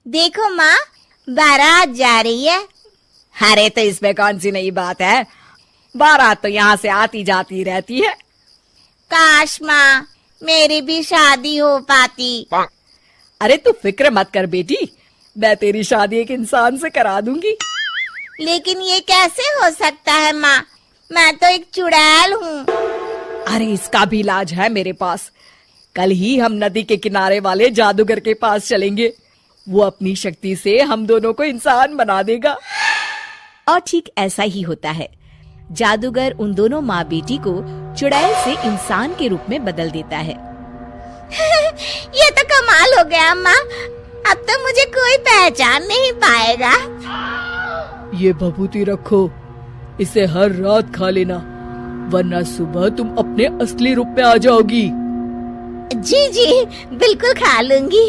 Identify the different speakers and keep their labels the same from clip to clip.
Speaker 1: देखो माँ, बारात जा रही है।
Speaker 2: अरे तो इसमें कौन सी नई बात है, बारात तो यहाँ से आती जाती रहती है।
Speaker 1: काश माँ मेरी भी शादी हो पाती।
Speaker 2: अरे तू फिक्र मत कर बेटी, मैं तेरी शादी एक इंसान से करा दूंगी।
Speaker 1: लेकिन ये कैसे हो सकता है माँ, मैं तो एक चुड़ैल हूँ।
Speaker 2: अरे इसका भी इलाज है मेरे पास। कल ही हम नदी के किनारे वाले जादूगर के पास चलेंगे, वो अपनी शक्ति से हम दोनों को इंसान बना देगा।
Speaker 3: और ठीक ऐसा ही होता है। जादूगर उन दोनों माँ बेटी को चुड़ैल से इंसान के रूप में बदल देता है।
Speaker 1: ये तो कमाल हो गया माँ, अब तो मुझे कोई पहचान नहीं पाएगा।
Speaker 2: ये भभूति रखो, इसे हर रात खा लेना, वरना सुबह तुम अपने असली रूप में आ जाओगी।
Speaker 1: जी जी बिल्कुल खा लूंगी।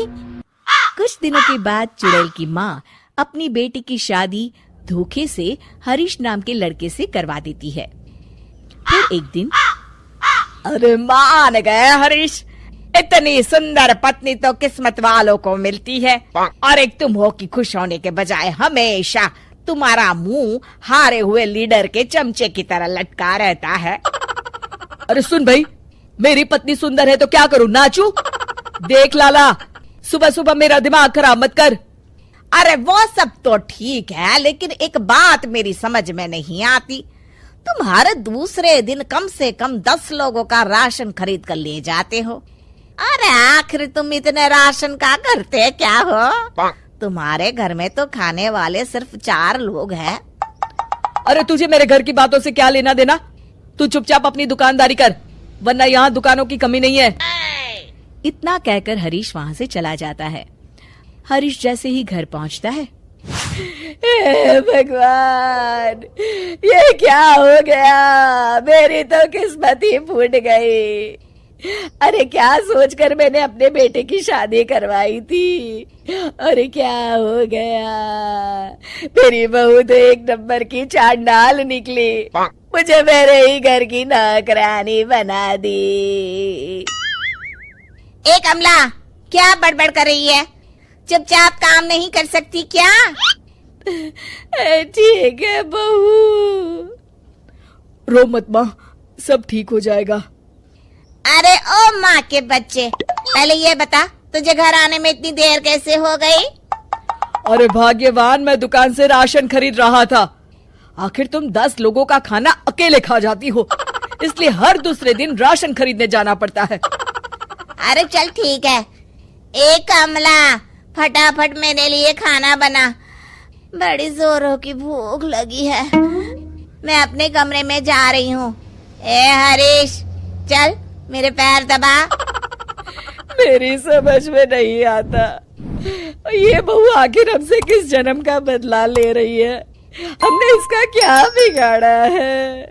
Speaker 3: कुछ दिनों के बाद चुड़ैल की माँ अपनी बेटी की शादी धोखे से हरीश नाम के लड़के से करवा देती है। फिर एक दिन,
Speaker 2: अरे मान गए हरीश, इतनी सुंदर पत्नी तो किस्मत वालों को मिलती है, और एक तुम हो कि खुश होने के बजाय हमेशा तुम्हारा मुंह हारे हुए लीडर के चमचे की तरह लटका रहता है। अरे सुन भाई, मेरी पत्नी सुंदर है तो क्या करूं, नाचूं? देख लाला, सुबह सुबह मेरा दिमाग खराब मत कर। अरे वो सब तो ठीक है, लेकिन एक बात मेरी समझ में नहीं आती, तुम हर दूसरे दिन कम से कम 10 लोगों का राशन खरीद कर ले जाते हो। अरे आखिर तुम इतने राशन का करते क्या हो? तुम्हारे घर में तो खाने वाले सिर्फ 4 लोग हैं। अरे तुझे मेरे घर की बातों से क्या लेना देना, तू चुपचाप अपनी दुकानदारी कर, वरना यहाँ दुकानों की कमी नहीं है।
Speaker 3: इतना कहकर हरीश वहाँ से चला जाता है। हरीश जैसे ही घर पहुँचता है,
Speaker 2: हे भगवान, ये क्या हो गया, मेरी तो किस्मत ही फूट गई। अरे क्या सोचकर मैंने अपने बेटे की शादी करवाई थी, अरे क्या हो गया, मेरी बहू तो एक नंबर की चांडाल निकली, मुझे मेरे ही घर की नौकरानी बना दी।
Speaker 1: ए कमला, क्या बड़बड़ कर रही है? चुपचाप काम नहीं कर सकती क्या?
Speaker 2: ठीक है बहू, रो मत माँ, सब ठीक हो जाएगा।
Speaker 1: अरे ओ माँ के बच्चे, पहले ये बता तुझे घर आने में इतनी देर कैसे हो गई?
Speaker 2: अरे भाग्यवान, मैं दुकान से राशन खरीद रहा था। आखिर तुम 10 लोगों का खाना अकेले खा जाती हो, इसलिए हर दूसरे दिन राशन खरीदने जाना पड़ता है।
Speaker 1: अरे चल ठीक है। ए कमला, फटाफट मेरे लिए खाना बना, बड़ी जोरों की भूख लगी है। मैं अपने कमरे में जा रही हूँ। ए हरीश, चल मेरे पैर दबा।
Speaker 2: मेरी समझ में नहीं आता, ये बहू आखिर हमसे किस जन्म का बदला ले रही है, हमने इसका क्या बिगाड़ा है?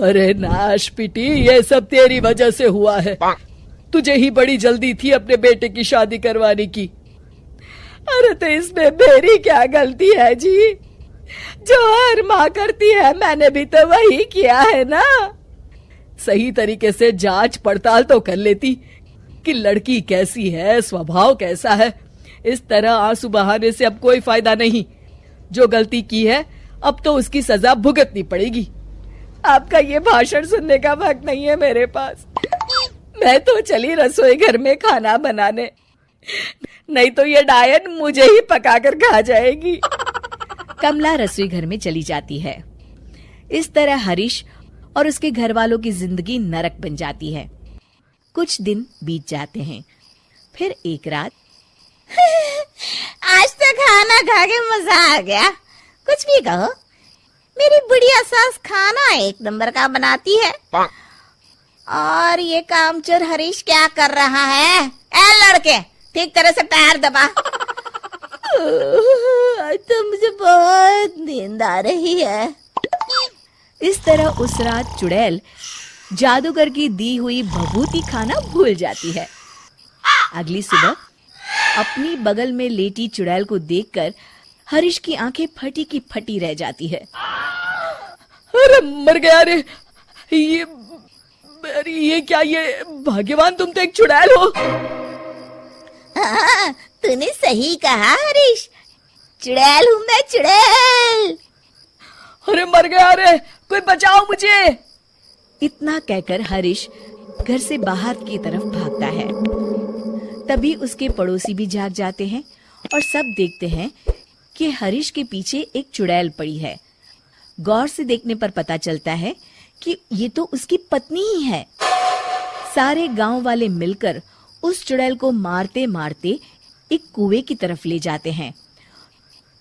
Speaker 2: अरे नाश पिटी, ये सब तेरी वजह से हुआ है, तुझे ही बड़ी जल्दी थी अपने बेटे की शादी करवाने की। अरे तो इसमें मेरी क्या गलती है जी, जो हर माँ करती है मैंने भी तो वही किया है ना। सही तरीके से जांच पड़ताल तो कर लेती कि लड़की कैसी है, स्वभाव कैसा है। इस तरह आंसू बहाने से अब कोई फायदा नहीं, जो गलती की है अब तो उसकी सजा भुगतनी पड़ेगी। आपका ये भाषण सुनने का वक्त नहीं है मेरे पास, मैं तो चली रसोई घर में खाना बनाने, नहीं तो ये डायन मुझे ही पकाकर खा जाएगी।
Speaker 3: कमला रसोई घर में चली जाती है। इस तरह हरीश और उसके घर वालों की जिंदगी नरक बन जाती है। कुछ दिन बीत जाते हैं। फिर एक रात,
Speaker 1: आज तो खाना खा के मजा आ गया। कुछ भी कहो, मेरी बुढ़िया सास खाना एक नंबर का बनाती है। और ये कामचोर हरीश क्या कर रहा है? ए लड़के, ठीक तरह से पैर दबा। आज तो मुझे बहुत नींद आ रही है।
Speaker 3: इस तरह उस रात चुड़ैल जादूगर की दी हुई भभूति खाना भूल जाती है। अगली सुबह अपनी बगल में लेटी चुड़ैल को देखकर हरीश की आंखें फटी की फटी रह जाती है।
Speaker 2: अरे मर गया रे, ये क्या, ये भाग्यवान तुम तो एक चुड़ैल हो।
Speaker 1: तूने सही कहा हरीश, चुड़ैल हूँ मैं, चुड़ैल।
Speaker 2: अरे मर गया, अरे कोई बचाओ मुझे।
Speaker 3: इतना कहकर हरीश घर से बाहर की तरफ भागता है। तभी उसके पड़ोसी भी जाग जाते हैं और सब देखते हैं कि हरीश के पीछे एक चुड़ैल पड़ी है। गौर से देखने पर पता चलता है कि ये तो उसकी पत्नी ही है। सारे गांव वाले मिलकर उस चुड़ैल को मारते मारते एक कुएं की तरफ ले जाते हैं।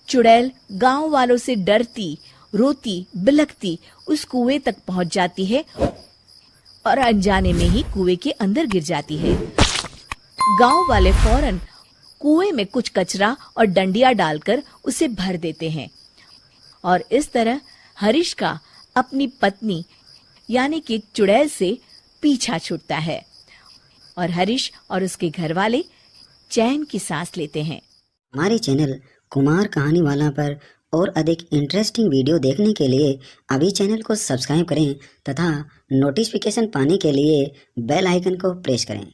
Speaker 3: चुड़ैल गांव वालों से डरती, रोती, बिलखती उस कुएं तक पहुंच जाती है और अनजाने में ही कुएं के अंदर गिर जाती है। गांव वाले फौरन कुएं में कुछ कचरा और डंडिया डालकर उसे भर देते हैं और इस तरह हरीश का अपनी पत्नी यानी कि चुड़ैल से पीछा छूटता है और हरीश और उसके घर वाले चैन की सांस लेते हैं।
Speaker 4: हमारे चैनल कुमार कहानी वाला पर और अधिक इंटरेस्टिंग वीडियो देखने के लिए अभी चैनल को सब्सक्राइब करें तथा नोटिफिकेशन पाने के लिए बेल आइकन को प्रेस करें।